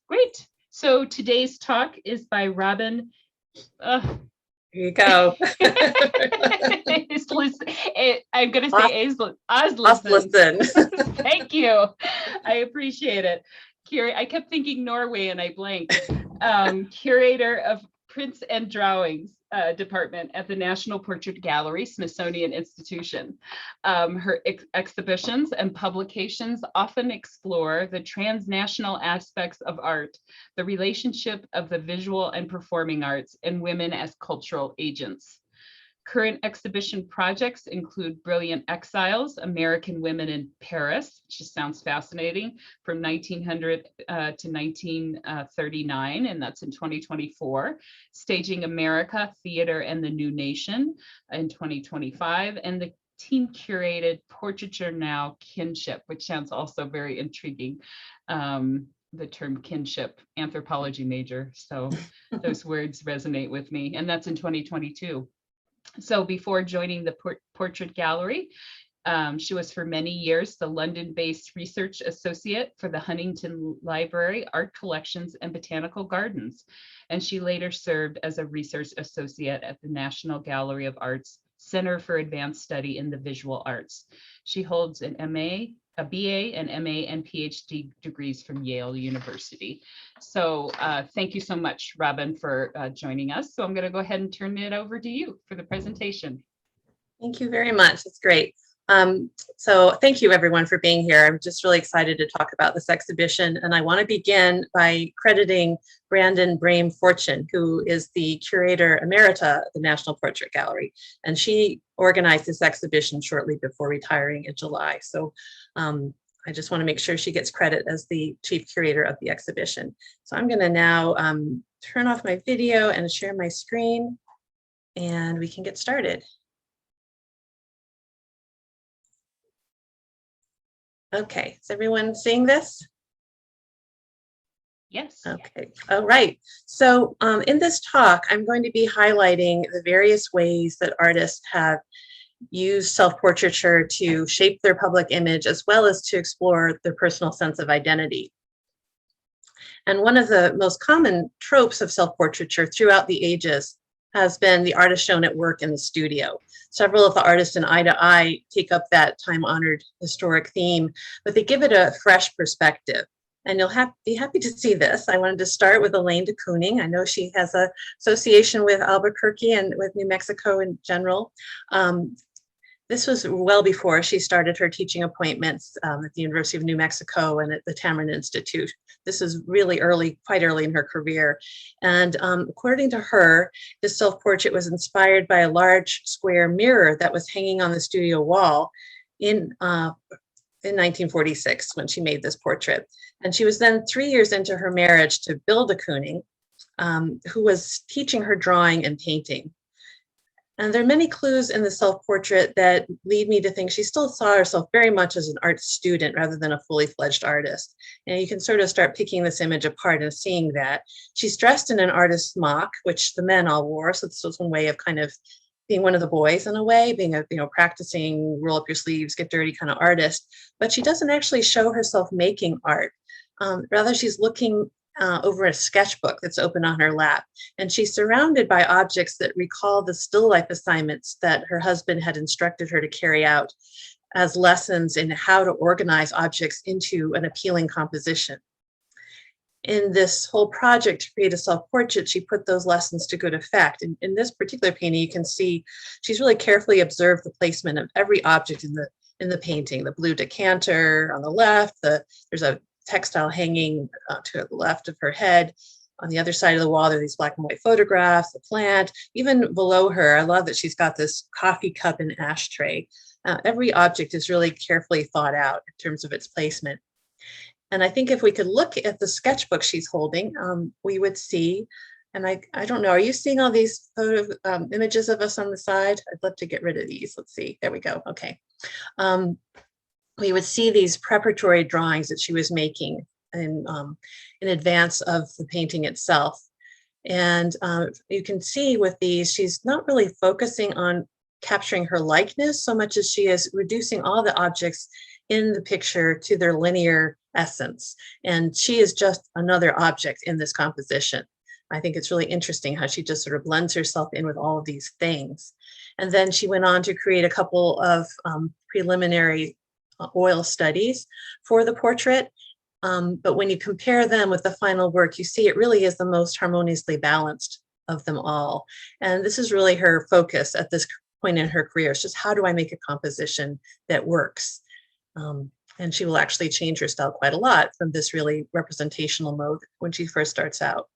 Great. So today's talk is by Robin. Here you go. I'm going to say Osleson. Thank you. I appreciate it. I kept thinking Norway and I blanked. Curator of Prints and Drawings Department at the National Portrait Gallery, Smithsonian Institution. Her exhibitions and publications often explore the transnational aspects of art, the relationship of the visual and performing arts, and women as cultural agents. Current exhibition projects include Brilliant Exiles, American Women in Paris, which just sounds fascinating, from 1900 to 1939, and that's in 2024. Staging America, Theater and the New Nation in 2025, and the team-curated Portraiture Now Kinship, which sounds also very intriguing. The term kinship, anthropology major, so those words resonate with me, and that's in 2022. So before joining the Portrait Gallery, she was for many years the London-based research associate for the Huntington Library, Art Collections and Botanical Gardens. And she later served as a research associate at the National Gallery of Art's Center for Advanced Study in the Visual Arts. She holds an MA, a BA, an MA, and PhD degrees from Yale University. So thank you so much, Robin, for joining us. So I'm going to go ahead and turn it over to you for the presentation. Thank you very much. It's great. So thank you everyone for being here. I'm just really excited to talk about this exhibition, and I want to begin by crediting Brandon Brame Fortune, who is the curator emerita at the National Portrait Gallery, and she organized this exhibition shortly before retiring in July. So I just want to make sure she gets credit as the chief curator of the exhibition. So I'm going to now turn off my video and share my screen, and we can get started. Okay, is everyone seeing this? Yes. Okay, all right. So in this talk, I'm going to be highlighting the various ways that artists have used self-portraiture to shape their public image, as well as to explore their personal sense of identity. And one of the most common tropes of self-portraiture throughout the ages has been the artist shown at work in the studio. Several of the artists in Eye to Eye take up that time-honored historic theme, but they give it a fresh perspective. And you'll be happy to see this. I wanted to start with Elaine de Kooning. I know she has an association with Albuquerque and with New Mexico in general. This was well before she started her teaching appointments at the University of New Mexico and at the Tamarind Institute. This is really early, quite early in her career. And according to her, this self-portrait was inspired by a large square mirror that was hanging on the studio wall in 1946 when she made this portrait. And she was then 3 years into her marriage to Bill de Kooning, who was teaching her drawing and painting. And there are many clues in the self-portrait that lead me to think she still saw herself very much as an art student rather than a fully fledged artist. And you can sort of start picking this image apart and seeing that. She's dressed in an artist's smock, which the men all wore. So this was one way of kind of being one of the boys in a way, being a, practicing roll up your sleeves, get dirty kind of artist. But she doesn't actually show herself making art. Rather, she's looking over a sketchbook that's open on her lap. And she's surrounded by objects that recall the still life assignments that her husband had instructed her to carry out as lessons in how to organize objects into an appealing composition. In this whole project to create a self-portrait, she put those lessons to good effect. In this particular painting, you can see she's really carefully observed the placement of every object in the painting. The blue decanter on the left, there's a textile hanging to the left of her head. On the other side of the wall, there are these black and white photographs, the plant. Even below her, I love that she's got this coffee cup and ashtray. Every object is really carefully thought out in terms of its placement. And I think if we could look at the sketchbook she's holding, we would see, and I don't know, are you seeing all these images of us on the side? I'd love to get rid of these. Let's see, there we go, okay. We would see these preparatory drawings that she was making in advance of the painting itself. And you can see with these, she's not really focusing on capturing her likeness so much as she is reducing all the objects in the picture to their linear essence. And she is just another object in this composition. I think it's really interesting how she just sort of blends herself in with all of these things. And then she went on to create a couple of preliminary oil studies for the portrait. But when you compare them with the final work, you see it really is the most harmoniously balanced of them all. And this is really her focus at this point in her career. It's just, how do I make a composition that works? And she will actually change her style quite a lot from this really representational mode when she first starts out.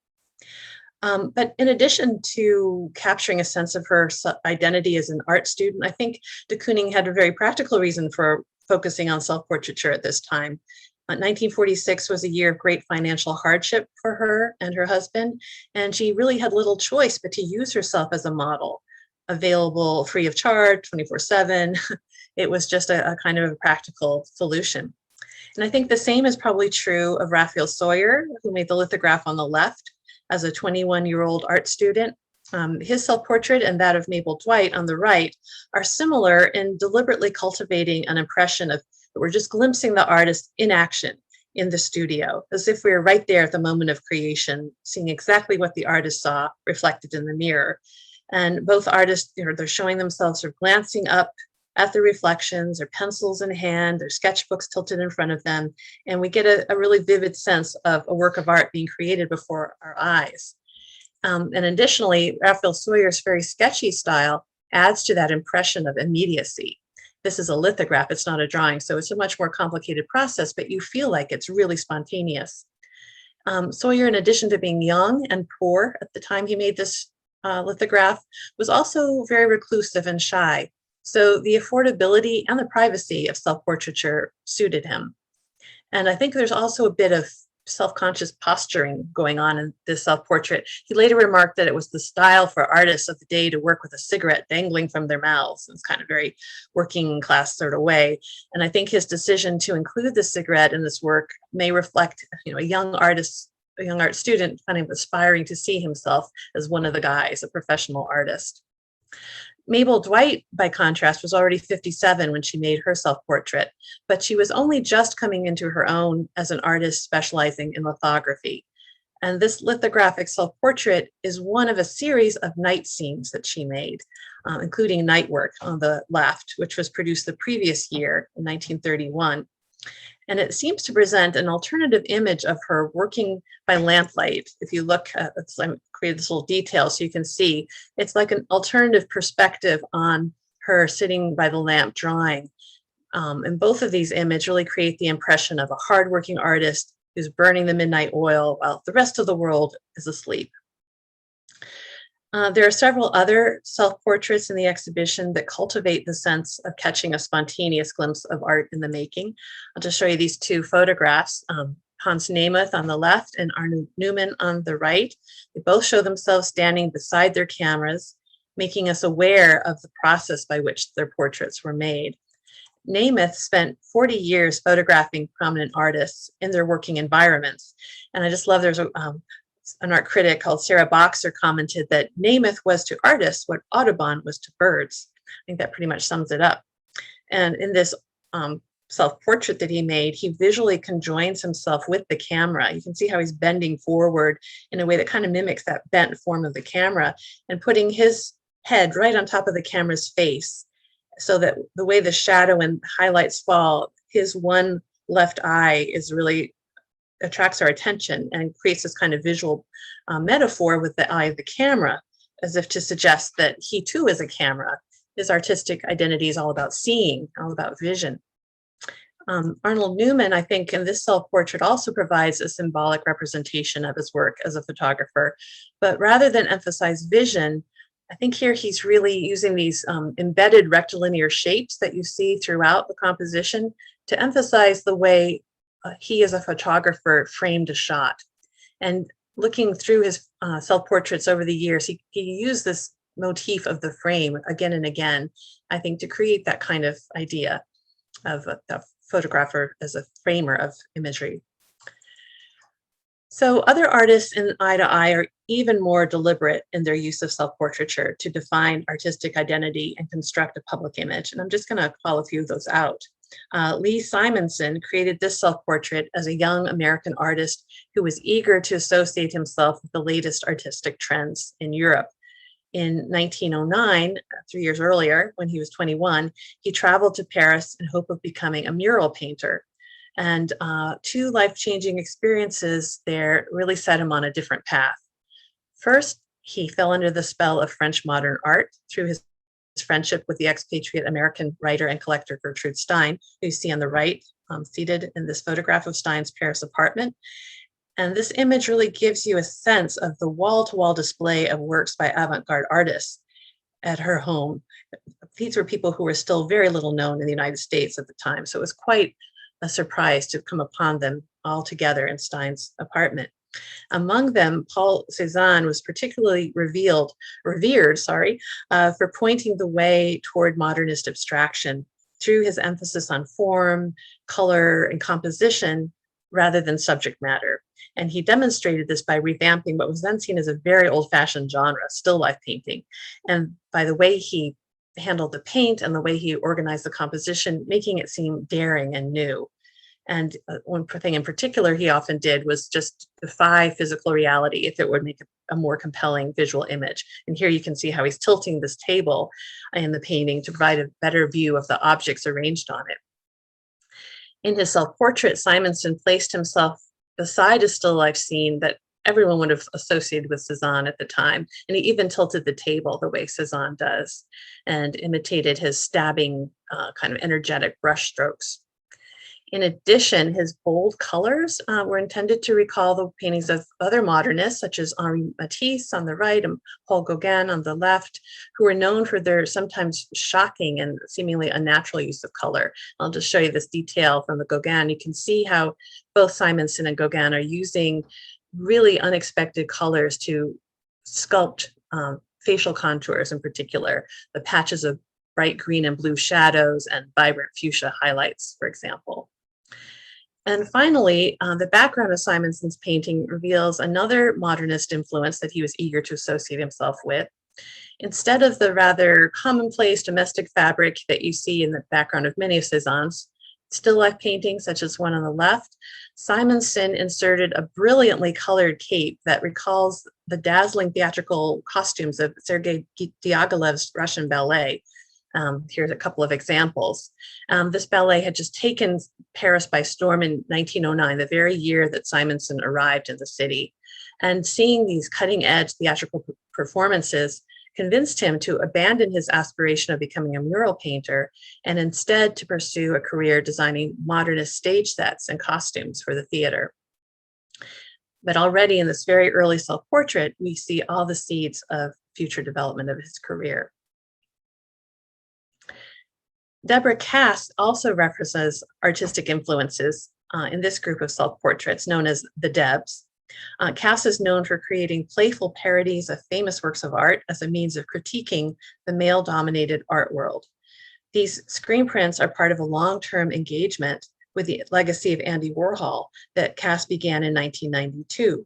But in addition to capturing a sense of her identity as an art student, I think de Kooning had a very practical reason for focusing on self-portraiture at this time. 1946 was a year of great financial hardship for her and her husband, and she really had little choice but to use herself as a model, available free of charge, 24/7. It was just a kind of a practical solution. And I think the same is probably true of Raphael Sawyer, who made the lithograph on the left as a 21-year-old art student. His self-portrait and that of Mabel Dwight on the right are similar in deliberately cultivating an impression of that we're just glimpsing the artist in action in the studio, as if we were right there at the moment of creation, seeing exactly what the artist saw reflected in the mirror. And both artists, they're showing themselves sort of glancing up at the reflections, their pencils in hand, their sketchbooks tilted in front of them, and we get a really vivid sense of a work of art being created before our eyes. And additionally, Raphael Sawyer's very sketchy style adds to that impression of immediacy. This is a lithograph, it's not a drawing, so it's a much more complicated process, but you feel like it's really spontaneous. Sawyer, in addition to being young and poor at the time he made this lithograph, was also very reclusive and shy. So the affordability and the privacy of self-portraiture suited him. And I think there's also a bit of self-conscious posturing going on in this self-portrait. He later remarked that it was the style for artists of the day to work with a cigarette dangling from their mouths. It's kind of very working class sort of way. And I think his decision to include the cigarette in this work may reflect, a young artist, a young art student kind of aspiring to see himself as one of the guys, a professional artist. Mabel Dwight, by contrast, was already 57 when she made her self-portrait, but she was only just coming into her own as an artist specializing in lithography. And this lithographic self-portrait is one of a series of night scenes that she made, including Night Work on the left, which was produced the previous year in 1931. And it seems to present an alternative image of her working by lamplight. If you look at this, I created this little detail so you can see, it's like an alternative perspective on her sitting by the lamp drawing. And both of these images really create the impression of a hardworking artist who's burning the midnight oil while the rest of the world is asleep. There are several other self-portraits in the exhibition that cultivate the sense of catching a spontaneous glimpse of art in the making. I'll just show you these two photographs, Hans Nemeth on the left and Arnold Newman on the right. They both show themselves standing beside their cameras, making us aware of the process by which their portraits were made. Nemeth spent 40 years photographing prominent artists in their working environments. And I just love there's an art critic called Sarah Boxer commented that Nemeth was to artists what Audubon was to birds. I think that pretty much sums it up. And in this self-portrait that he made, he visually conjoins himself with the camera. You can see how he's bending forward in a way that kind of mimics that bent form of the camera and putting his head right on top of the camera's face so that the way the shadow and highlights fall, his one left eye is really attracts our attention and creates this kind of visual metaphor with the eye of the camera, as if to suggest that he too is a camera. His artistic identity is all about seeing, all about vision. Arnold Newman, I think, in this self-portrait also provides a symbolic representation of his work as a photographer, but rather than emphasize vision, I think here he's really using these embedded rectilinear shapes that you see throughout the composition to emphasize the way he as a photographer framed a shot. And looking through his self-portraits over the years, he used this motif of the frame again and again, I think, to create that kind of idea of the photographer as a framer of imagery. So other artists in Eye to Eye are even more deliberate in their use of self-portraiture to define artistic identity and construct a public image. And I'm just going to call a few of those out. Lee Simonson created this self-portrait as a young American artist who was eager to associate himself with the latest artistic trends in Europe. In 1909, 3 years earlier, when he was 21, he traveled to Paris in hope of becoming a mural painter. And two life-changing experiences there really set him on a different path. First, he fell under the spell of French modern art through his friendship with the expatriate American writer and collector Gertrude Stein, who you see on the right, seated in this photograph of Stein's Paris apartment. And this image really gives you a sense of the wall-to-wall display of works by avant-garde artists at her home. These were people who were still very little known in the United States at the time, so it was quite a surprise to come upon them all together in Stein's apartment. Among them, Paul Cézanne was particularly revered, for pointing the way toward modernist abstraction through his emphasis on form, color, and composition rather than subject matter. And he demonstrated this by revamping what was then seen as a very old-fashioned genre, still life painting. And by the way he handled the paint and the way he organized the composition, making it seem daring and new. And one thing in particular he often did was just defy physical reality if it would make a more compelling visual image. And here you can see how he's tilting this table in the painting to provide a better view of the objects arranged on it. In his self-portrait, Simonson placed himself beside a still life scene that everyone would have associated with Cézanne at the time. And he even tilted the table the way Cézanne does and imitated his stabbing kind of energetic brush strokes. In addition, his bold colors were intended to recall the paintings of other modernists, such as Henri Matisse on the right and Paul Gauguin on the left, who were known for their sometimes shocking and seemingly unnatural use of color. I'll just show you this detail from the Gauguin. You can see how both Simonson and Gauguin are using really unexpected colors to sculpt facial contours in particular, the patches of bright green and blue shadows and vibrant fuchsia highlights, for example. And finally, the background of Simonson's painting reveals another modernist influence that he was eager to associate himself with. Instead of the rather commonplace domestic fabric that you see in the background of many of Cézanne's still life paintings, such as one on the left, Simonson inserted a brilliantly colored cape that recalls the dazzling theatrical costumes of Sergei Diaghilev's Russian ballet. Here's a couple of examples. This ballet had just taken Paris by storm in 1909, the very year that Simonson arrived in the city. And seeing these cutting-edge theatrical performances convinced him to abandon his aspiration of becoming a mural painter and instead to pursue a career designing modernist stage sets and costumes for the theater. But already in this very early self-portrait, we see all the seeds of future development of his career. Deborah Cass also references artistic influences in this group of self-portraits known as the Debs. Cass is known for creating playful parodies of famous works of art as a means of critiquing the male-dominated art world. These screen prints are part of a long-term engagement with the legacy of Andy Warhol that Cass began in 1992.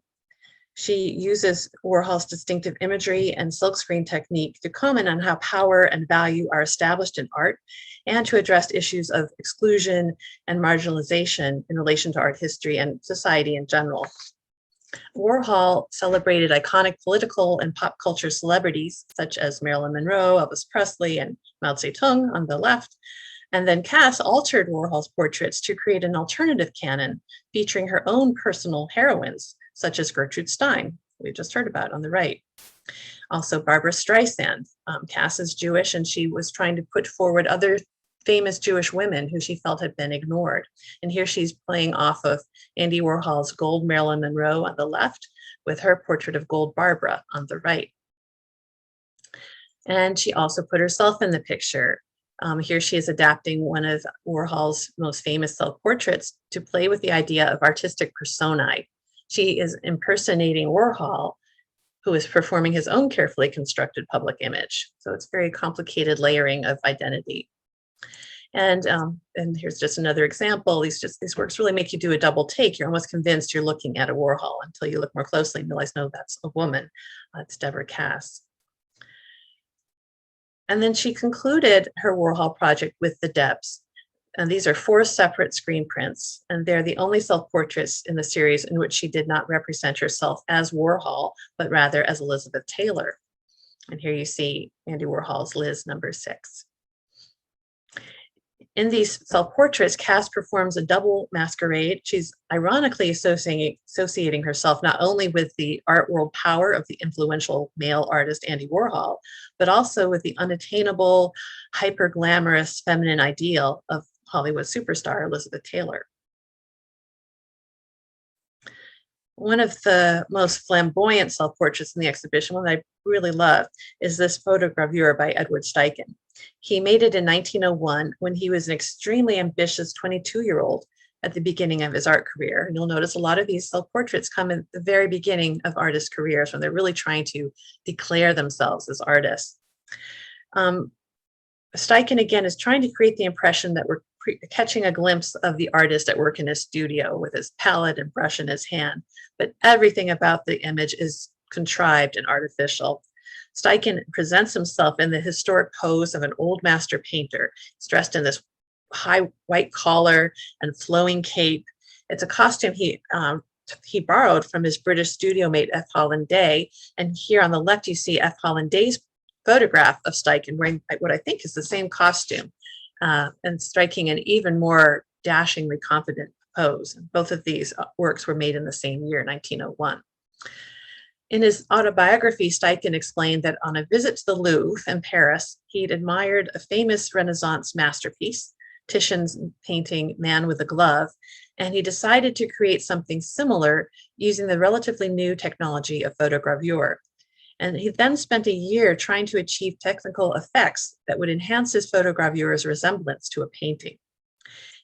She uses Warhol's distinctive imagery and silkscreen technique to comment on how power and value are established in art and to address issues of exclusion and marginalization in relation to art history and society in general. Warhol celebrated iconic political and pop culture celebrities such as Marilyn Monroe, Elvis Presley, and Mao Zedong on the left. And then Cass altered Warhol's portraits to create an alternative canon featuring her own personal heroines, such as Gertrude Stein, we just heard about on the right. Also Barbara Streisand. Cass is Jewish and she was trying to put forward other famous Jewish women who she felt had been ignored. And here she's playing off of Andy Warhol's Gold Marilyn Monroe on the left with her portrait of Gold Barbara on the right. And she also put herself in the picture. Here she is adapting one of Warhol's most famous self-portraits to play with the idea of artistic personae. She is impersonating Warhol, who is performing his own carefully constructed public image. So it's very complicated layering of identity. And here's just another example. These works really make you do a double take. You're almost convinced you're looking at a Warhol until you look more closely and realize, no, that's a woman. It's Deborah Cass. And then she concluded her Warhol project with the Debs. And these are 4 separate screen prints, and they're the only self-portraits in the series in which she did not represent herself as Warhol, but rather as Elizabeth Taylor. And here you see Andy Warhol's Liz number 6. In these self-portraits, Cass performs a double masquerade. She's ironically associating herself not only with the art world power of the influential male artist Andy Warhol, but also with the unattainable, hyper-glamorous feminine ideal of Hollywood superstar Elizabeth Taylor. One of the most flamboyant self-portraits in the exhibition, one that I really love, is this photogravure by Edward Steichen. He made it in 1901 when he was an extremely ambitious 22-year-old at the beginning of his art career. And you'll notice a lot of these self-portraits come in the very beginning of artists' careers when they're really trying to declare themselves as artists. Steichen, again, is trying to create the impression that we're catching a glimpse of the artist at work in his studio with his palette and brush in his hand, but everything about the image is contrived and artificial. Steichen presents himself in the historic pose of an old master painter. He's dressed in this high white collar and flowing cape. It's a costume he borrowed from his British studio mate F. Holland Day. And here on the left, you see F. Holland Day's photograph of Steichen wearing what I think is the same costume, and striking an even more dashingly confident pose. And both of these works were made in the same year, 1901. In his autobiography, Steichen explained that on a visit to the Louvre in Paris, he'd admired a famous Renaissance masterpiece, Titian's painting Man with a Glove, and he decided to create something similar using the relatively new technology of photogravure. And he then spent a year trying to achieve technical effects that would enhance his photogravure's resemblance to a painting.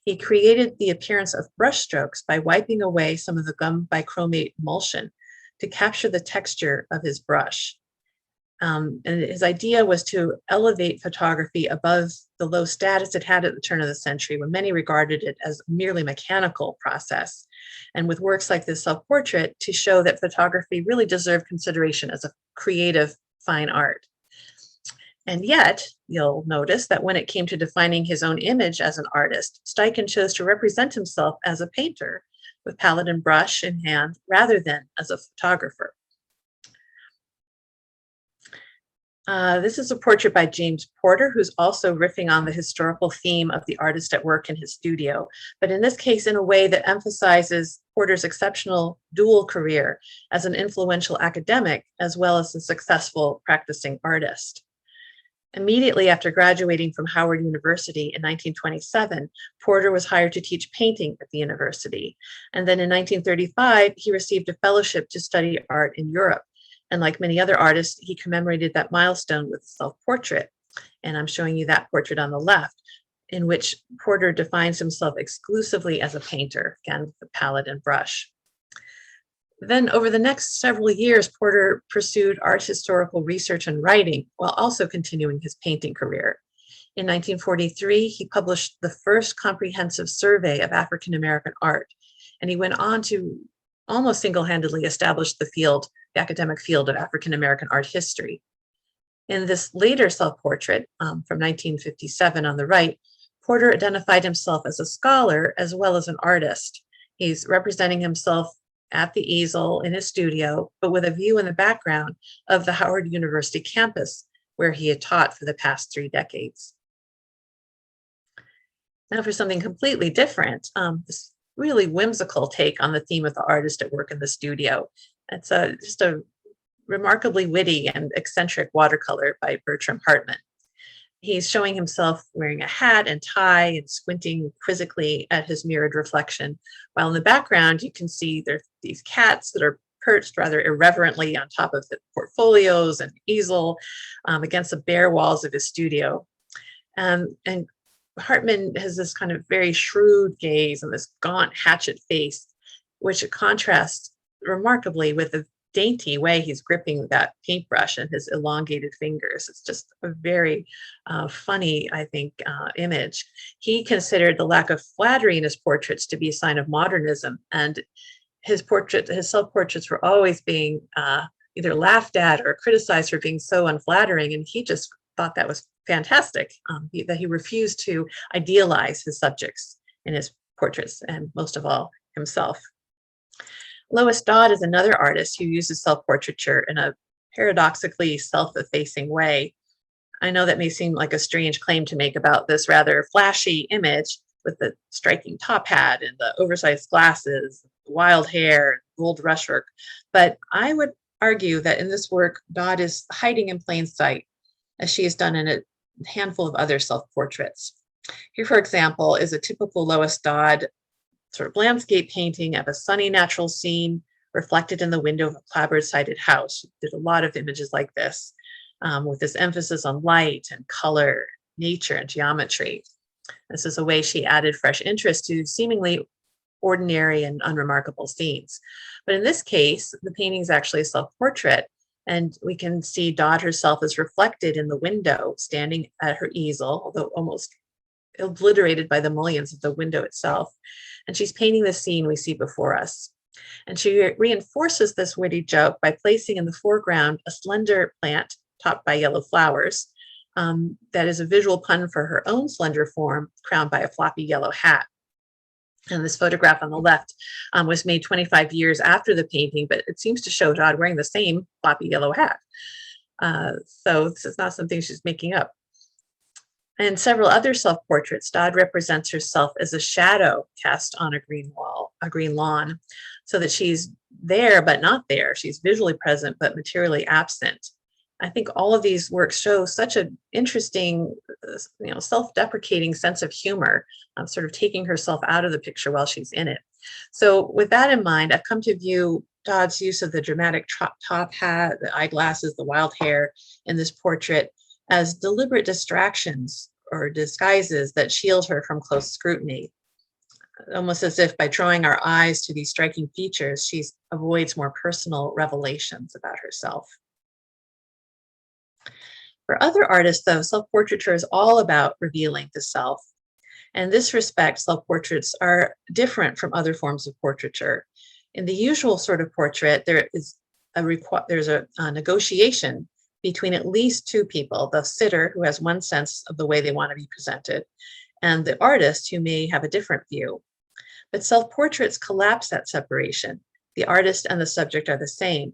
He created the appearance of brushstrokes by wiping away some of the gum bichromate emulsion to capture the texture of his brush. And his idea was to elevate photography above the low status it had at the turn of the century, when many regarded it as a merely mechanical process. And with works like this self-portrait, to show that photography really deserved consideration as a creative fine art. And yet, you'll notice that when it came to defining his own image as an artist, Steichen chose to represent himself as a painter with palette and brush in hand rather than as a photographer. This is a portrait by James Porter, who's also riffing on the historical theme of the artist at work in his studio, but in this case in a way that emphasizes Porter's exceptional dual career as an influential academic as well as a successful practicing artist. Immediately after graduating from Howard University in 1927, Porter was hired to teach painting at the university. And then in 1935, he received a fellowship to study art in Europe. And like many other artists, he commemorated that milestone with a self-portrait. And I'm showing you that portrait on the left, in which Porter defines himself exclusively as a painter, again, with the palette and brush. Then over the next several years, Porter pursued art historical research and writing while also continuing his painting career. In 1943, he published the first comprehensive survey of African American art, and he went on to almost single-handedly establish the academic field of African American art history. In this later self-portrait from 1957 on the right, Porter identified himself as a scholar as well as an artist. He's representing himself at the easel in his studio, but with a view in the background of the Howard University campus, where he had taught for the past 3 decades. Now for something completely different, this really whimsical take on the theme of the artist at work in the studio. It's just a remarkably witty and eccentric watercolor by Bertram Hartman. He's showing himself wearing a hat and tie and squinting quizzically at his mirrored reflection, while in the background you can see there's these cats that are perched rather irreverently on top of the portfolios and easel against the bare walls of his studio. And Hartman has this kind of very shrewd gaze and this gaunt hatchet face, which contrasts remarkably with the dainty way he's gripping that paintbrush in his elongated fingers. It's just a very funny, I think, image. He considered the lack of flattery in his portraits to be a sign of modernism, and his self-portraits were always being either laughed at or criticized for being so unflattering, and he just thought that was fantastic, that he refused to idealize his subjects in his portraits, and most of all, himself. Lois Dodd is another artist who uses self-portraiture in a paradoxically self-effacing way. I know that may seem like a strange claim to make about this rather flashy image with the striking top hat and the oversized glasses, wild hair, gold brushwork, but I would argue that in this work, Dodd is hiding in plain sight, as she has done in a handful of other self-portraits. Here, for example, is a typical Lois Dodd sort of landscape painting of a sunny natural scene reflected in the window of a clapboard-sided house. She did a lot of images like this, with this emphasis on light and color, nature and geometry. This is a way she added fresh interest to seemingly ordinary and unremarkable scenes. But in this case, the painting is actually a self-portrait, and we can see Dodd herself as reflected in the window, standing at her easel, although almost obliterated by the mullions of the window itself. And she's painting the scene we see before us. And she reinforces this witty joke by placing in the foreground a slender plant topped by yellow flowers. That is a visual pun for her own slender form, crowned by a floppy yellow hat. And this photograph on the left was made 25 years after the painting, but it seems to show Dodd wearing the same floppy yellow hat. So this is not something she's making up. In several other self-portraits, Dodd represents herself as a shadow cast on a green lawn, so that she's there but not there. She's visually present but materially absent. I think all of these works show such an interesting, self-deprecating sense of humor, sort of taking herself out of the picture while she's in it. So with that in mind, I've come to view Dodd's use of the dramatic top hat, the eyeglasses, the wild hair in this portrait as deliberate distractions or disguises that shield her from close scrutiny. Almost as if by drawing our eyes to these striking features, she avoids more personal revelations about herself. For other artists, though, self-portraiture is all about revealing the self. And in this respect, self-portraits are different from other forms of portraiture. In the usual sort of portrait, there's a negotiation between at least two people, the sitter, who has one sense of the way they want to be presented, and the artist, who may have a different view. But self-portraits collapse that separation. The artist and the subject are the same.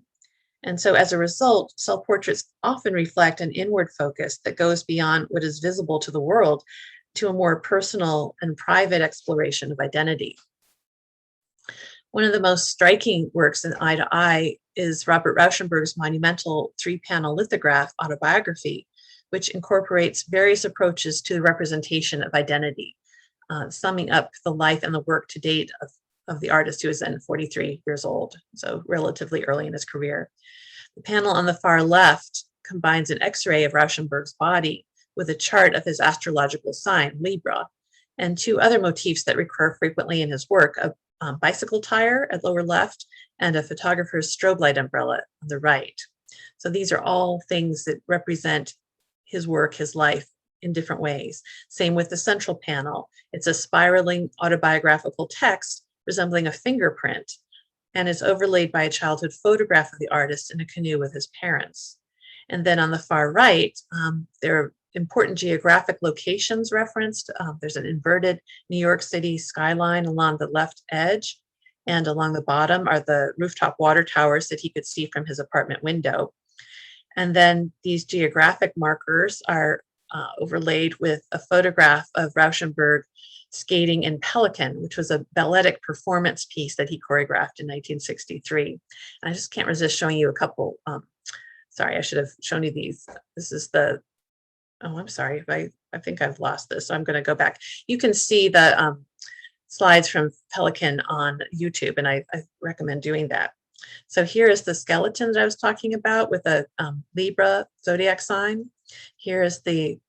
And so as a result, self-portraits often reflect an inward focus that goes beyond what is visible to the world to a more personal and private exploration of identity. One of the most striking works in Eye to Eye is Robert Rauschenberg's monumental 3-panel lithograph autobiography, which incorporates various approaches to the representation of identity, summing up the life and the work to date of the artist, who is then 43 years old, so relatively early in his career. The panel on the far left combines an X-ray of Rauschenberg's body with a chart of his astrological sign, Libra, and two other motifs that recur frequently in his work, a bicycle tire at lower left and a photographer's strobe light umbrella on the right. So these are all things that represent his work, his life in different ways. Same with the central panel. It's a spiraling autobiographical text resembling a fingerprint, and is overlaid by a childhood photograph of the artist in a canoe with his parents. And then on the far right, there are important geographic locations referenced. There's an inverted New York City skyline along the left edge, and along the bottom are the rooftop water towers that he could see from his apartment window. And then these geographic markers are overlaid with a photograph of Rauschenberg skating in Pelican, which was a balletic performance piece that he choreographed in 1963. And I just can't resist showing you a couple. Sorry, I should have shown you these. This is the, oh, I'm sorry. I think I've lost this, so I'm going to go back. You can see the slides from Pelican on YouTube, and I recommend doing that. So here is the skeleton that I was talking about with a Libra zodiac sign. Here is the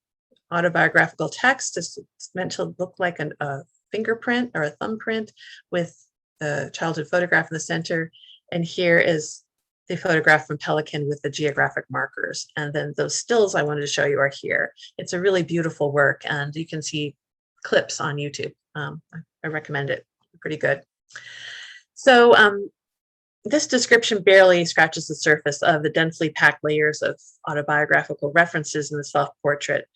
autobiographical text. It's meant to look like a fingerprint or a thumbprint with the childhood photograph in the center. And here is the photograph from Pelican with the geographic markers. And then those stills I wanted to show you are here. It's a really beautiful work, and you can see clips on YouTube. I recommend it, pretty good. So This description barely scratches the surface of the densely packed layers of autobiographical references in the self-portrait.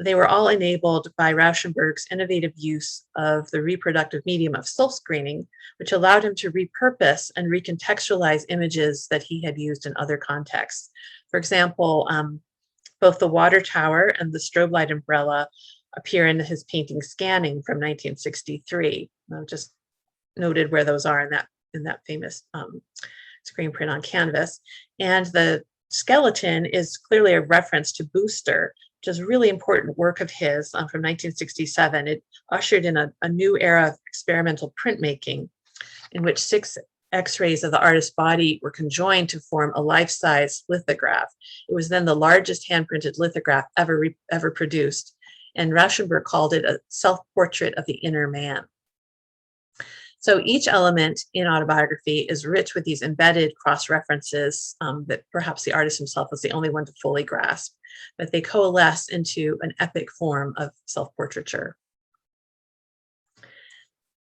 They were all enabled by Rauschenberg's innovative use of the reproductive medium of silkscreening, which allowed him to repurpose and recontextualize images that he had used in other contexts. For example, both the water tower and the strobe light umbrella appear in his painting Scanning from 1963. I've just noted where those are in that famous screen print on canvas. And the skeleton is clearly a reference to Booster, which is a really important work of his from 1967. It ushered in a new era of experimental printmaking in which 6 X-rays of the artist's body were conjoined to form a life-size lithograph. It was then the largest hand-printed lithograph ever produced, and Rauschenberg called it a self-portrait of the inner man. So each element in autobiography is rich with these embedded cross-references that perhaps the artist himself was the only one to fully grasp, but they coalesce into an epic form of self-portraiture.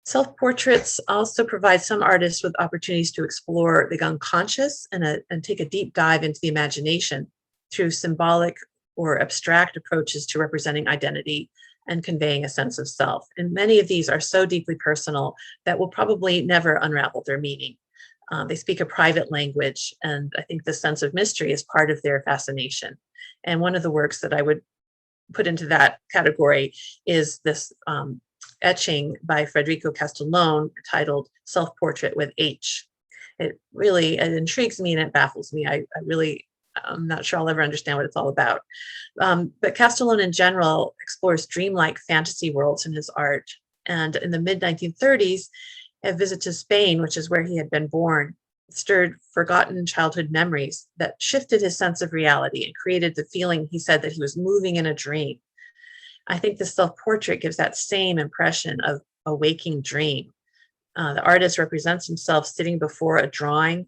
Self-portraits also provide some artists with opportunities to explore the unconscious and take a deep dive into the imagination through symbolic or abstract approaches to representing identity and conveying a sense of self. And many of these are so deeply personal that will probably never unravel their meaning. They speak a private language, and I think the sense of mystery is part of their fascination. And one of the works that I would put into that category is this etching by Federico Castellone titled Self-Portrait with H. It intrigues me and it baffles me. I'm not sure I'll ever understand what it's all about. But Castellone in general explores dreamlike fantasy worlds in his art. And in the mid-1930s, a visit to Spain, which is where he had been born, stirred forgotten childhood memories that shifted his sense of reality and created the feeling, he said, that he was moving in a dream. I think the self-portrait gives that same impression of a waking dream. The artist represents himself sitting before a drawing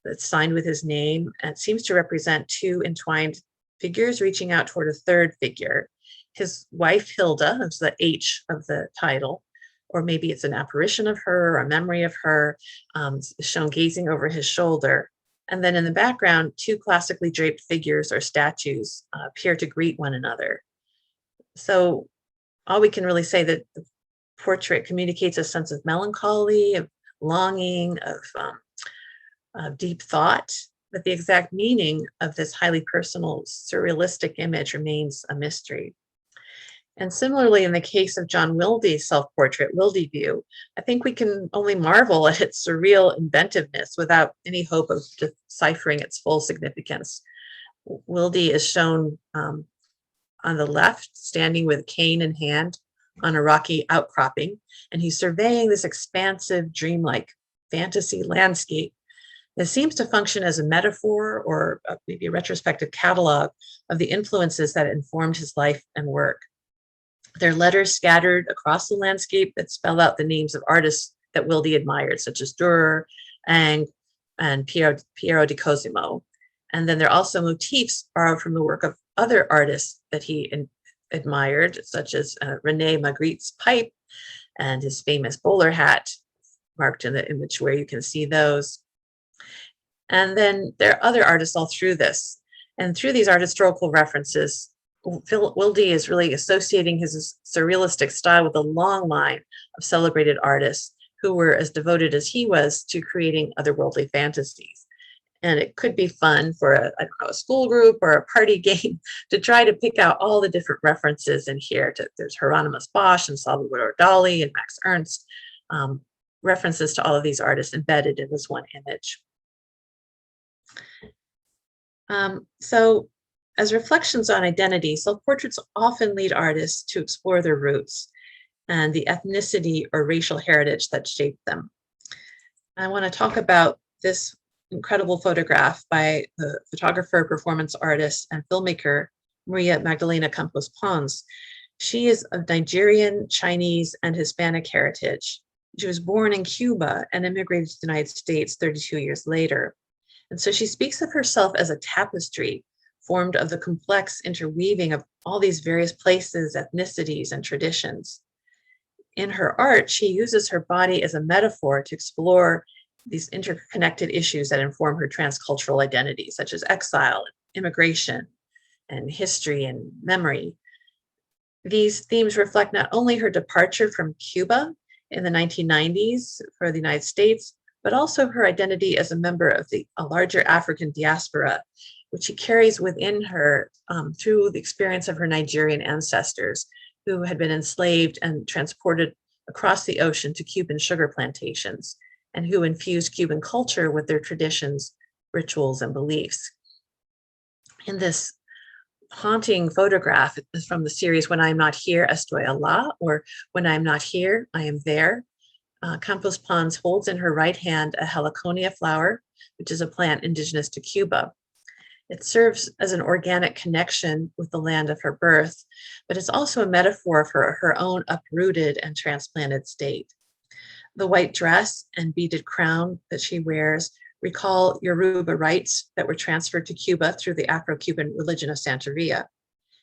that's signed with his name, and it seems to represent 2 entwined figures reaching out toward a third figure. His wife, Hilda, is the H of the title, or maybe it's an apparition of her or a memory of her, shown gazing over his shoulder. And then in the background, 2 classically draped figures or statues appear to greet one another. So all we can really say that the portrait communicates a sense of melancholy, of longing, of deep thought, but the exact meaning of this highly personal, surrealistic image remains a mystery. And similarly, in the case of John Wilde's self-portrait, Wildeview, I think we can only marvel at its surreal inventiveness without any hope of deciphering its full significance. Wilde is shown on the left, standing with cane in hand on a rocky outcropping, and he's surveying this expansive, dreamlike fantasy landscape that seems to function as a metaphor or maybe a retrospective catalog of the influences that informed his life and work. There are letters scattered across the landscape that spell out the names of artists that Wilde admired, such as Dürer, Ingres, and Piero di Cosimo. And then there are also motifs borrowed from the work of other artists that he admired, such as René Magritte's pipe and his famous bowler hat, marked in the image where you can see those. And then there are other artists all through this. And through these art historical references, Wilde is really associating his surrealistic style with a long line of celebrated artists who were as devoted as he was to creating otherworldly fantasies. And it could be fun for a school group or a party game to try to pick out all the different references in here. There's Hieronymus Bosch and Salvador Dali and Max Ernst, references to all of these artists embedded in this one image. So as reflections on identity, self-portraits often lead artists to explore their roots and the ethnicity or racial heritage that shaped them. I want to talk about this incredible photograph by the photographer, performance artist, and filmmaker, Maria Magdalena Campos Pons. She is of Nigerian, Chinese, and Hispanic heritage. She was born in Cuba and immigrated to the United States 32 years later. And so she speaks of herself as a tapestry formed of the complex interweaving of all these various places, ethnicities, and traditions. In her art, she uses her body as a metaphor to explore these interconnected issues that inform her transcultural identity, such as exile, immigration, and history and memory. These themes reflect not only her departure from Cuba in the 1990s for the United States, but also her identity as a member of a larger African diaspora, which she carries within her through the experience of her Nigerian ancestors who had been enslaved and transported across the ocean to Cuban sugar plantations, and who infused Cuban culture with their traditions, rituals, and beliefs. In this haunting photograph is from the series When I'm Not Here, Estoy Allá, or When I'm Not Here, I Am There. Campos Pons holds in her right hand a heliconia flower, which is a plant indigenous to Cuba. It serves as an organic connection with the land of her birth, but it's also a metaphor for her own uprooted and transplanted state. The white dress and beaded crown that she wears recall Yoruba rites that were transferred to Cuba through the Afro-Cuban religion of Santeria.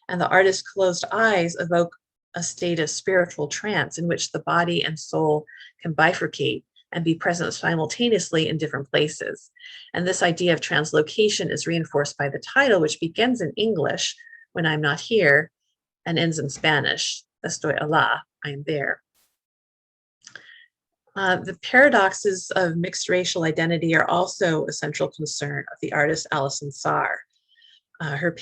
And the artist's closed eyes evoke a state of spiritual trance in which the body and soul can bifurcate and be present simultaneously in different places. And this idea of translocation is reinforced by the title, which begins in English, When I'm Not Here, and ends in Spanish, Estoy Allá, I Am There. The paradoxes of mixed racial identity are also a central concern of the artist Alison Saar. Her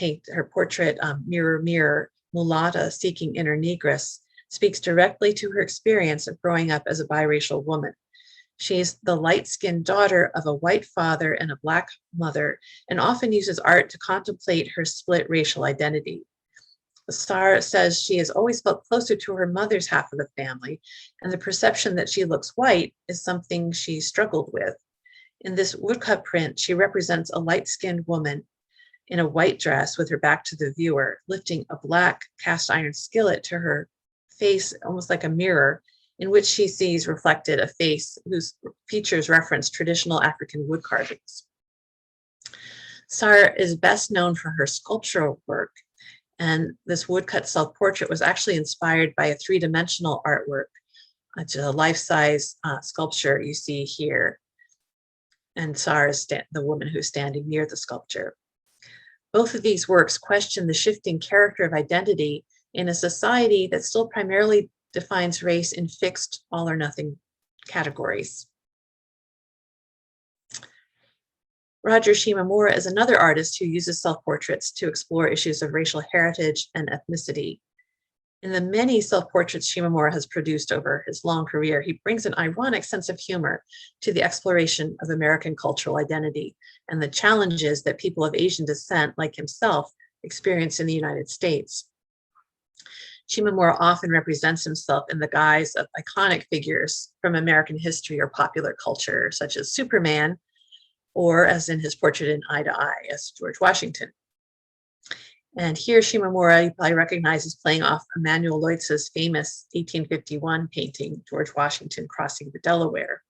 portrait, Mirror, Mirror, Mulatta Seeking Inner Negress, speaks directly to her experience of growing up as a biracial woman. She is the light-skinned daughter of a white father and a Black mother, and often uses art to contemplate her split racial identity. Saar says she has always felt closer to her mother's half of the family, and the perception that she looks white is something she struggled with. In this woodcut print, she represents a light-skinned woman in a white dress with her back to the viewer, lifting a black cast iron skillet to her face, almost like a mirror, in which she sees reflected a face whose features reference traditional African wood carvings. Saar is best known for her sculptural work, and this woodcut self-portrait was actually inspired by a three-dimensional artwork. It's a life-size sculpture you see here, and Saar is the woman who's standing near the sculpture. Both of these works question the shifting character of identity in a society that still primarily defines race in fixed all or nothing categories. Roger Shimamura is another artist who uses self-portraits to explore issues of racial heritage and ethnicity. In the many self-portraits Shimamura has produced over his long career, he brings an ironic sense of humor to the exploration of American cultural identity and the challenges that people of Asian descent, like himself, experience in the United States. Shimamura often represents himself in the guise of iconic figures from American history or popular culture, such as Superman, or as in his portrait in Eye to Eye as George Washington. And here Shimamura, you probably recognize, is playing off Emanuel Leutze's famous 1851 painting, George Washington Crossing the Delaware.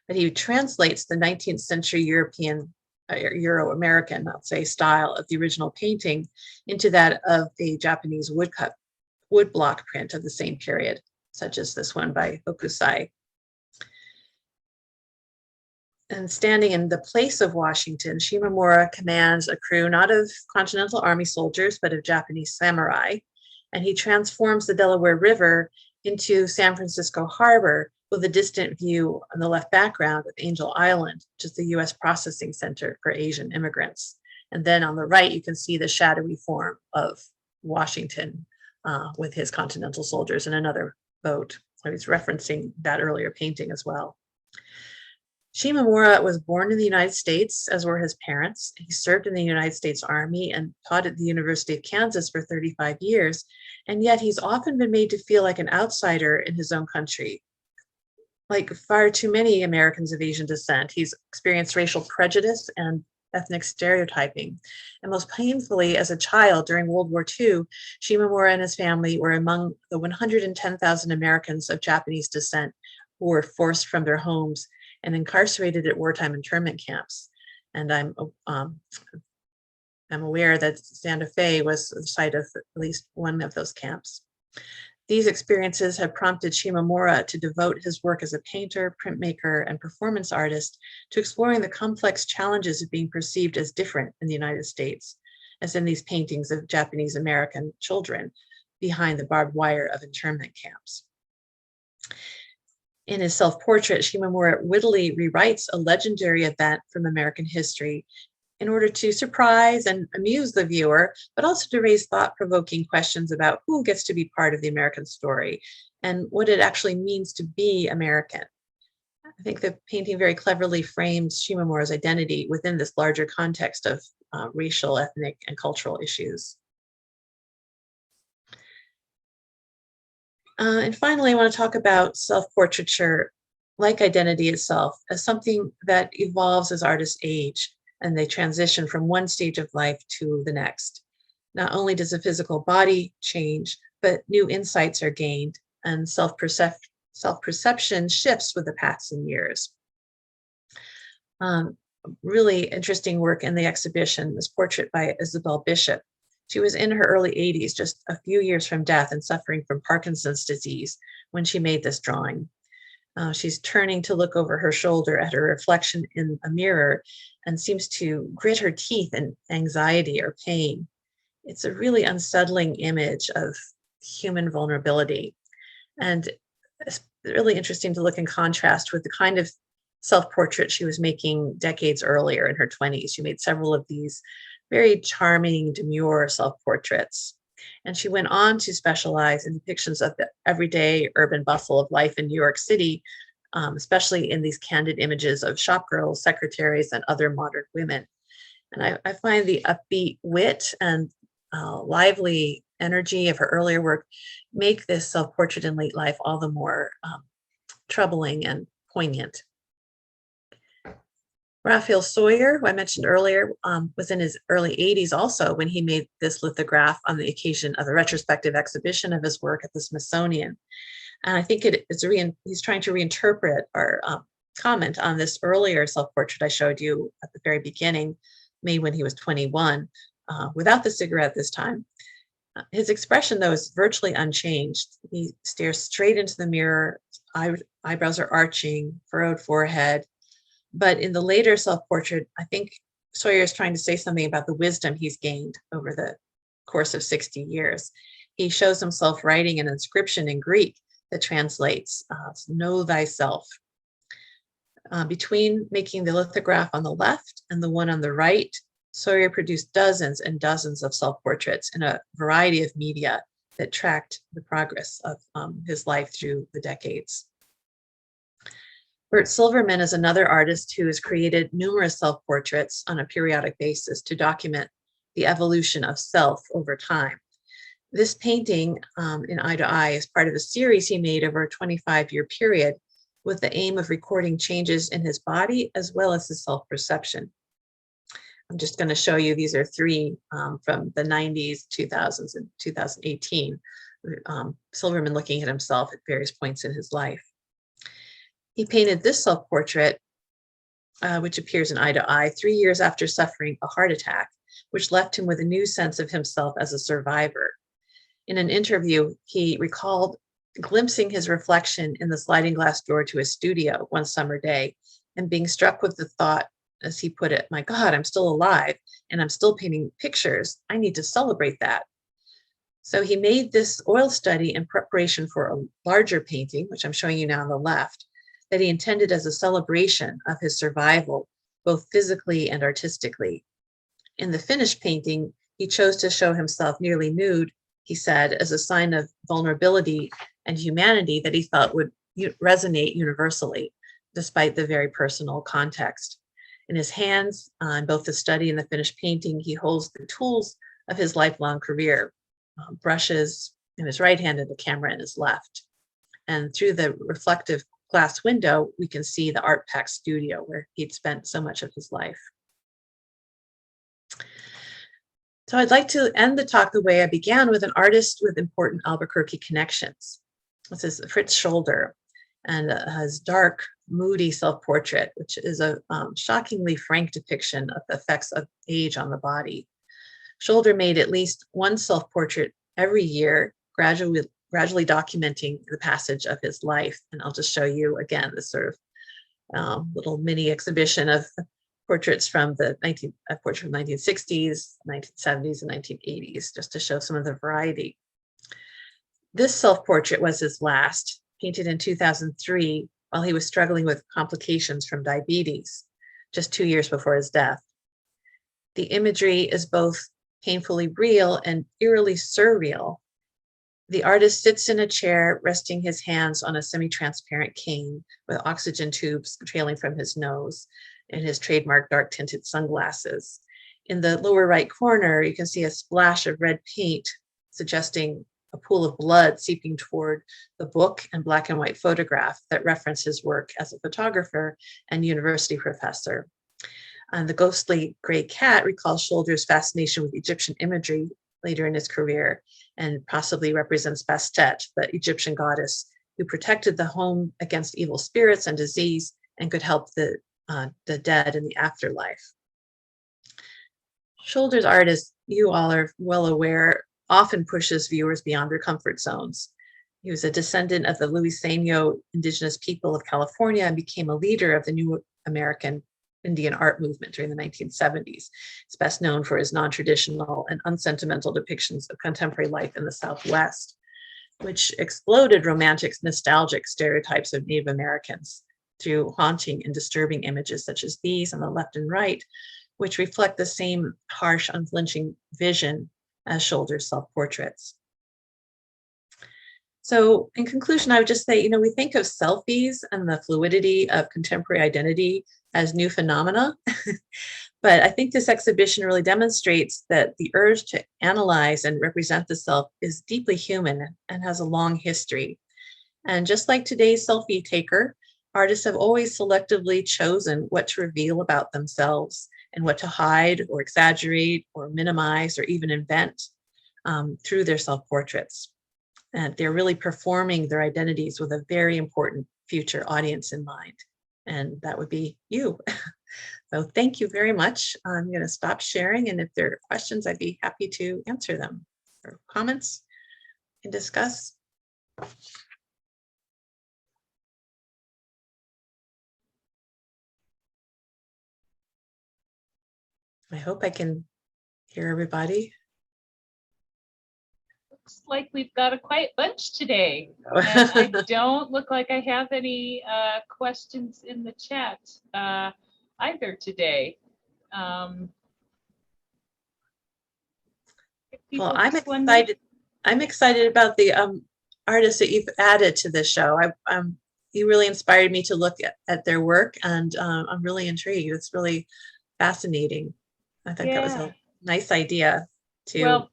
But he translates the 19th century European, Euro-American, I'll say, style of the original painting into that of a Japanese woodblock print of the same period, such as this one by Hokusai. And standing in the place of Washington, Shimamura commands a crew not of Continental Army soldiers, but of Japanese samurai. And he transforms the Delaware River into San Francisco Harbor with a distant view on the left background of Angel Island, which is the US processing center for Asian immigrants. And then on the right, you can see the shadowy form of Washington with his Continental soldiers in another boat. So he's referencing that earlier painting as well. Shimamura was born in the United States, as were his parents. He served in the United States Army and taught at the University of Kansas for 35 years. And yet he's often been made to feel like an outsider in his own country. Like far too many Americans of Asian descent, he's experienced racial prejudice and ethnic stereotyping. And most painfully, as a child during World War II, Shimamura and his family were among the 110,000 Americans of Japanese descent who were forced from their homes and incarcerated at wartime internment camps. And I'm aware that Santa Fe was the site of at least one of those camps. These experiences have prompted Shimamura to devote his work as a painter, printmaker, and performance artist to exploring the complex challenges of being perceived as different in the United States, as in these paintings of Japanese American children behind the barbed wire of internment camps. In his self-portrait, Shimamura wittily rewrites a legendary event from American history in order to surprise and amuse the viewer, but also to raise thought-provoking questions about who gets to be part of the American story and what it actually means to be American. I think the painting very cleverly frames Shimamura's identity within this larger context of racial, ethnic, and cultural issues. And finally, I want to talk about self-portraiture, like identity itself, as something that evolves as artists age and they transition from one stage of life to the next. Not only does the physical body change, but new insights are gained and self-perception shifts with the passing years. Really interesting work in the exhibition, this portrait by Isabelle Bishop. She was in her early 80s, just a few years from death and suffering from Parkinson's disease when she made this drawing. She's turning to look over her shoulder at her reflection in a mirror and seems to grit her teeth in anxiety or pain. It's a really unsettling image of human vulnerability. And it's really interesting to look in contrast with the kind of self-portrait she was making decades earlier in her 20s. She made several of these very charming, demure self-portraits. And she went on to specialize in depictions of the everyday urban bustle of life in New York City, especially in these candid images of shopgirls, secretaries, and other modern women. And I find the upbeat wit and lively energy of her earlier work make this self-portrait in late life all the more troubling and poignant. Raphael Sawyer, who I mentioned earlier, was in his early 80s also when he made this lithograph on the occasion of the retrospective exhibition of his work at the Smithsonian. And I think he's trying to reinterpret our comment on this earlier self-portrait I showed you at the very beginning, made when he was 21, without the cigarette this time. His expression, though, is virtually unchanged. He stares straight into the mirror, eyebrows are arching, furrowed forehead. But in the later self-portrait, I think Sawyer is trying to say something about the wisdom he's gained over the course of 60 years. He shows himself writing an inscription in Greek that translates, know thyself. Between making the lithograph on the left and the one on the right, Sawyer produced dozens and dozens of self-portraits in a variety of media that tracked the progress of his life through the decades. Burt Silverman is another artist who has created numerous self-portraits on a periodic basis to document the evolution of self over time. This painting in Eye to Eye is part of a series he made over a 25-year period with the aim of recording changes in his body as well as his self-perception. I'm just going to show you, these are three from the 90s, 2000s, and 2018. Silverman looking at himself at various points in his life. He painted this self-portrait, which appears in Eye to Eye, 3 years after suffering a heart attack, which left him with a new sense of himself as a survivor. In an interview, he recalled glimpsing his reflection in the sliding glass door to his studio one summer day and being struck with the thought, as he put it, my God, I'm still alive and I'm still painting pictures. I need to celebrate that. So he made this oil study in preparation for a larger painting, which I'm showing you now on the left, that he intended as a celebration of his survival, both physically and artistically. In the finished painting, he chose to show himself nearly nude, he said, as a sign of vulnerability and humanity that he thought would resonate universally, despite the very personal context. In his hands, in both the study and the finished painting, he holds the tools of his lifelong career, brushes in his right hand and the camera in his left. And through the reflective glass window, we can see the Art Pack studio where he'd spent so much of his life. So I'd like to end the talk the way I began, with an artist with important Albuquerque connections. This is Fritz Shoulder, and his dark, moody self-portrait, which is a shockingly frank depiction of the effects of age on the body. Shoulder made at least one self-portrait every year, gradually documenting the passage of his life. And I'll just show you again this sort of little mini exhibition of portraits from the 1960s, 1970s, and 1980s, just to show some of the variety. This self-portrait was his last, painted in 2003 while he was struggling with complications from diabetes, just 2 years before his death. The imagery is both painfully real and eerily surreal. The artist sits in a chair, resting his hands on a semi-transparent cane with oxygen tubes trailing from his nose and his trademark dark tinted sunglasses. In the lower right corner, you can see a splash of red paint, suggesting a pool of blood seeping toward the book and black and white photograph that reference his work as a photographer and university professor. And the ghostly gray cat recalls Shoulder's fascination with Egyptian imagery later in his career, and possibly represents Bastet, the Egyptian goddess who protected the home against evil spirits and disease and could help the dead in the afterlife. Shoulder's art, as you all are well aware, often pushes viewers beyond their comfort zones. He was a descendant of the Luiseno indigenous people of California and became a leader of the new American Indian art movement during the 1970s. He's best known for his non-traditional and unsentimental depictions of contemporary life in the Southwest, which exploded romantic, nostalgic stereotypes of Native Americans through haunting and disturbing images such as these on the left and right, which reflect the same harsh, unflinching vision as Shoulder's self-portraits. So in conclusion, I would just say, we think of selfies and the fluidity of contemporary identity as new phenomena, but I think this exhibition really demonstrates that the urge to analyze and represent the self is deeply human and has a long history. And just like today's selfie taker, artists have always selectively chosen what to reveal about themselves and what to hide or exaggerate or minimize or even invent through their self-portraits. And they're really performing their identities with a very important future audience in mind. And that would be you. So thank you very much. I'm going to stop sharing. And if there are questions, I'd be happy to answer them, or comments and discuss. I hope I can hear everybody. Looks like we've got a quiet bunch today. And I don't look like I have any questions in the chat either today. Well, I'm excited. I'm excited about the artists that you've added to this show. You really inspired me to look at their work, and I'm really intrigued. It's really fascinating. I think that was a nice idea to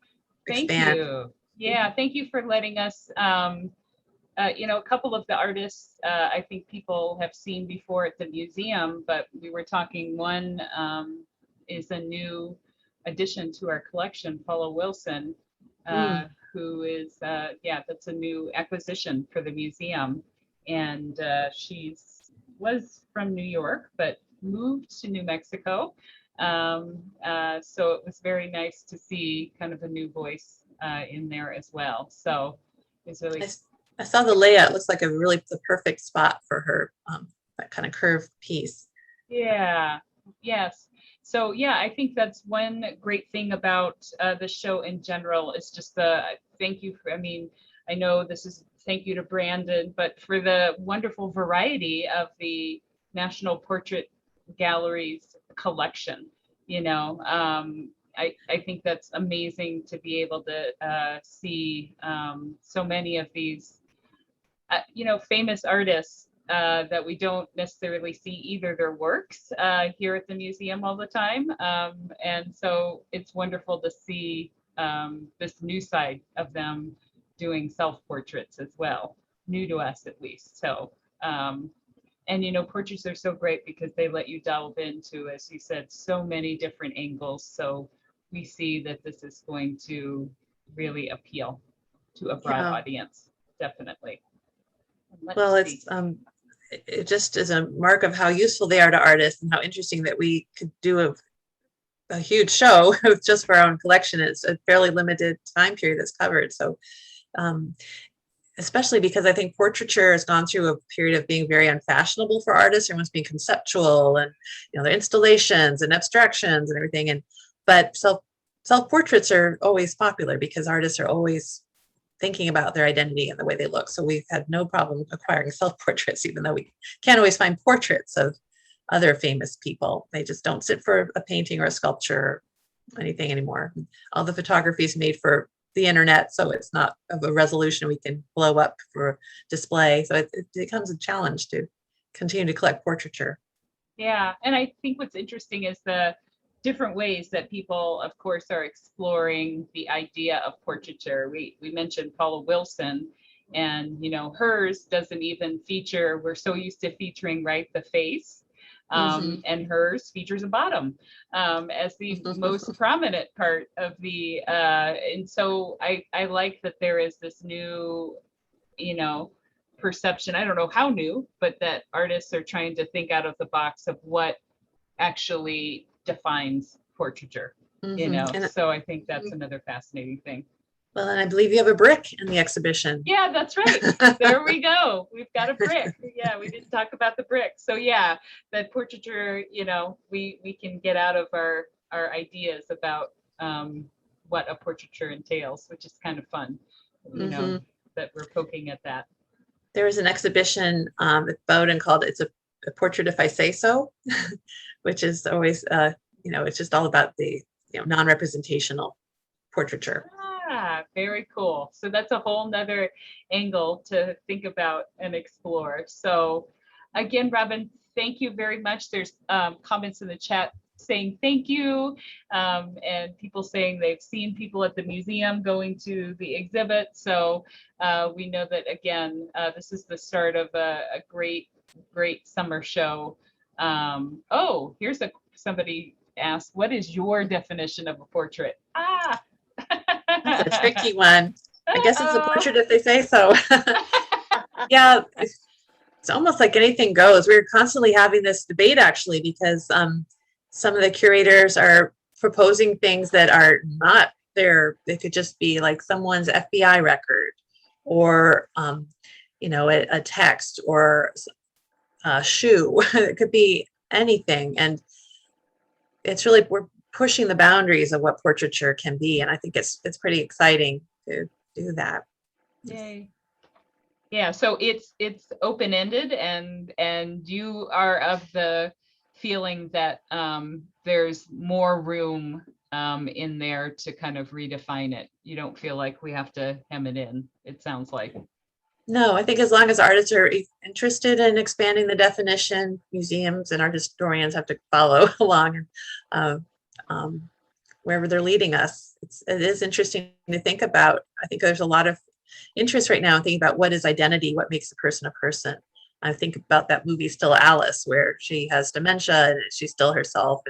thank expand. you. Yeah, thank you for letting us. A couple of the artists I think people have seen before at the museum, but we were talking, one is a new addition to our collection, Paula Wilson, who is, that's a new acquisition for the museum. And was from New York, but moved to New Mexico. So it was very nice to see kind of a new voice in there as well. So it's really. I saw the layout. It looks like the perfect spot for her, that kind of curved piece. Yeah. Yes. So yeah, I think that's one great thing about the show in general is just thank you for. I know this is thank you to Brandon, but for the wonderful variety of the National Portrait Gallery's collection. I think that's amazing to be able to see so many of these, famous artists that we don't necessarily see either their works here at the museum all the time. And so it's wonderful to see this new side of them doing self-portraits as well, new to us at least. So, and portraits are so great because they let you delve into, as you said, so many different angles. So we see that this is going to really appeal to a broad audience, definitely. Well, it just is a mark of how useful they are to artists and how interesting that we could do a huge show just for our own collection. It's a fairly limited time period that's covered. So especially because I think portraiture has gone through a period of being very unfashionable for artists. Everyone's being conceptual, and their installations and abstractions and everything. But self-portraits are always popular because artists are always thinking about their identity and the way they look. So we've had no problem acquiring self-portraits, even though we can't always find portraits of other famous people. They just don't sit for a painting or a sculpture or anything anymore. All the photography is made for the internet, so it's not of a resolution we can blow up for display. So it becomes a challenge to continue to collect portraiture. Yeah, and I think what's interesting is the different ways that people, of course, are exploring the idea of portraiture. We mentioned Paula Wilson, and hers doesn't even feature. We're so used to featuring, right, the face. And hers features a bottom as the most prominent part of the and so I like that there is this new perception. I don't know how new, but that artists are trying to think out of the box of what actually defines portraiture. So I think that's another fascinating thing. Well, and I believe you have a brick in the exhibition. Yeah, that's right. There we go. We've got a brick. Yeah, we didn't talk about the brick. So yeah, that portraiture, we can get out of our ideas about what a portraiture entails, which is kind of fun, that we're poking at that. There was an exhibition at Bowdoin called It's a Portrait If I Say So, which is always, it's just all about the non-representational portraiture. Very cool. So that's a whole nother angle to think about and explore. So again, Robin, thank you very much. There's comments in the chat saying thank you, and people saying they've seen people at the museum going to the exhibit. So we know that, again, this is the start of a great summer show. Oh, here's somebody asked, what is your definition of a portrait? That's a tricky one. I guess it's a portrait if they say so. Yeah, it's almost like anything goes. We're constantly having this debate, actually, because some of the curators are proposing things that are not there. They could just be like someone's FBI record, or a text, or a shoe. It could be anything, and it's really, we're pushing the boundaries of what portraiture can be, and I think it's pretty exciting to do that. Yay. Yeah, so it's open-ended, and you are of the feeling that there's more room in there to kind of redefine it. You don't feel like we have to hem it in, it sounds like. No, I think as long as artists are interested in expanding the definition, museums and art historians have to follow along wherever they're leading us. It is interesting to think about. I think there's a lot of interest right now in thinking about what is identity, what makes a person a person. I think about that movie Still Alice, where she has dementia and she's still herself.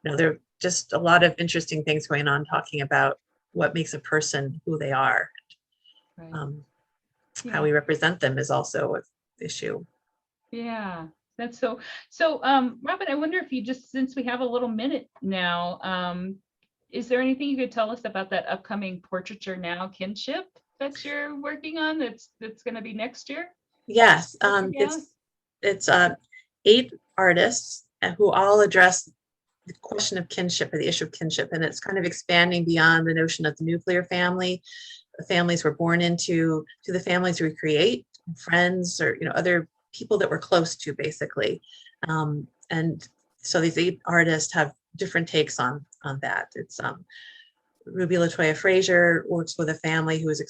And there are just a lot of interesting things going on talking about what makes a person who they are. Right. How we represent them is also an issue. Yeah, that's so. Robin, I wonder if you just, since we have a little minute now, is there anything you could tell us about that upcoming Portraiture Now kinship that you're working on that's going to be next year? Yes, it's 8 artists who all address the question of kinship, or the issue of kinship, and it's kind of expanding beyond the notion of the nuclear family, the families we're born into, to the families we create, friends, or other people that we're close to, basically. And so these 8 artists have different takes on that. It's Ruby Latoya Frazier works with a family who has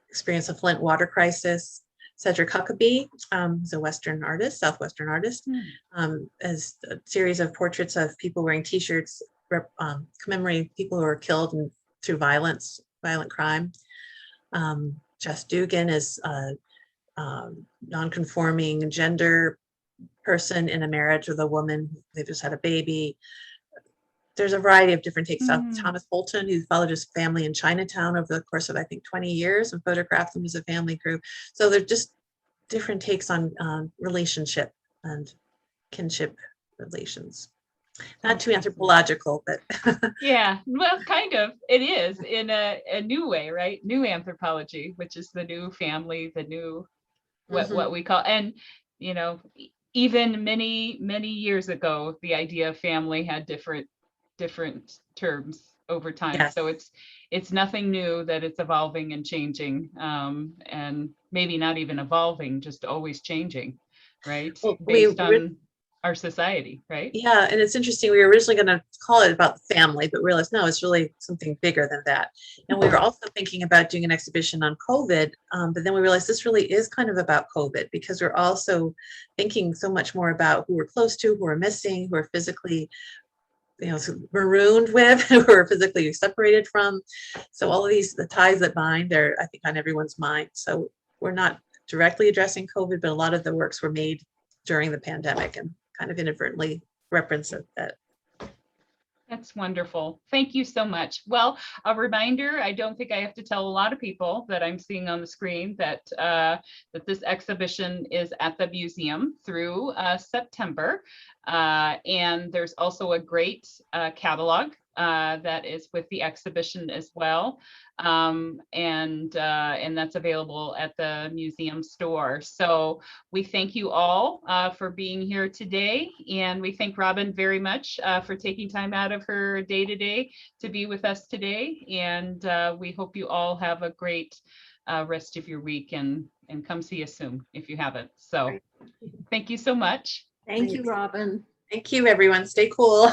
experienced a Flint water crisis. Cedric Huckabee is a Western artist, Southwestern artist, as a series of portraits of people wearing T-shirts commemorating people who were killed through violent crime. Jess Dugan is a non-conforming gender person in a marriage with a woman. They just had a baby. There's a variety of different takes. Thomas Holton, who followed his family in Chinatown over the course of, I think, 20 years and photographed them as a family group. So they're just different takes on relationship and kinship relations. Not too anthropological, but Yeah, well, kind of. It is in a new way, right? New anthropology, which is the new family, the new what we call, and you know, even many years ago, the idea of family had different terms over time. yes. So it's nothing new that it's evolving and changing, and maybe not even evolving, just always changing, right? Well, Based on our society, right? yeah, and it's interesting. We were originally going to call it about the family, but realized no, it's really something bigger than that. And we were also thinking about doing an exhibition on COVID, but then we realized this really is kind of about COVID because we're also thinking so much more about who we're close to, who we're missing, who are physically, marooned with, who are physically separated from. So all of these, the ties that bind, are I think on everyone's mind. So we're not directly addressing COVID, but a lot of the works were made during the pandemic and kind of inadvertently reference that. That's wonderful. Thank you so much. Well, a reminder, I don't think I have to tell a lot of people that I'm seeing on the screen that this exhibition is at the museum through September. And there's also a great catalog that is with the exhibition as well. And that's available at the museum store. So we thank you all for being here today. And we thank Robin very much for taking time out of her day-to-day to be with us today. And we hope you all have a great rest of your week and come see us soon if you haven't. So thank you so much. Thank you, Robin. Thank you, everyone. Stay cool.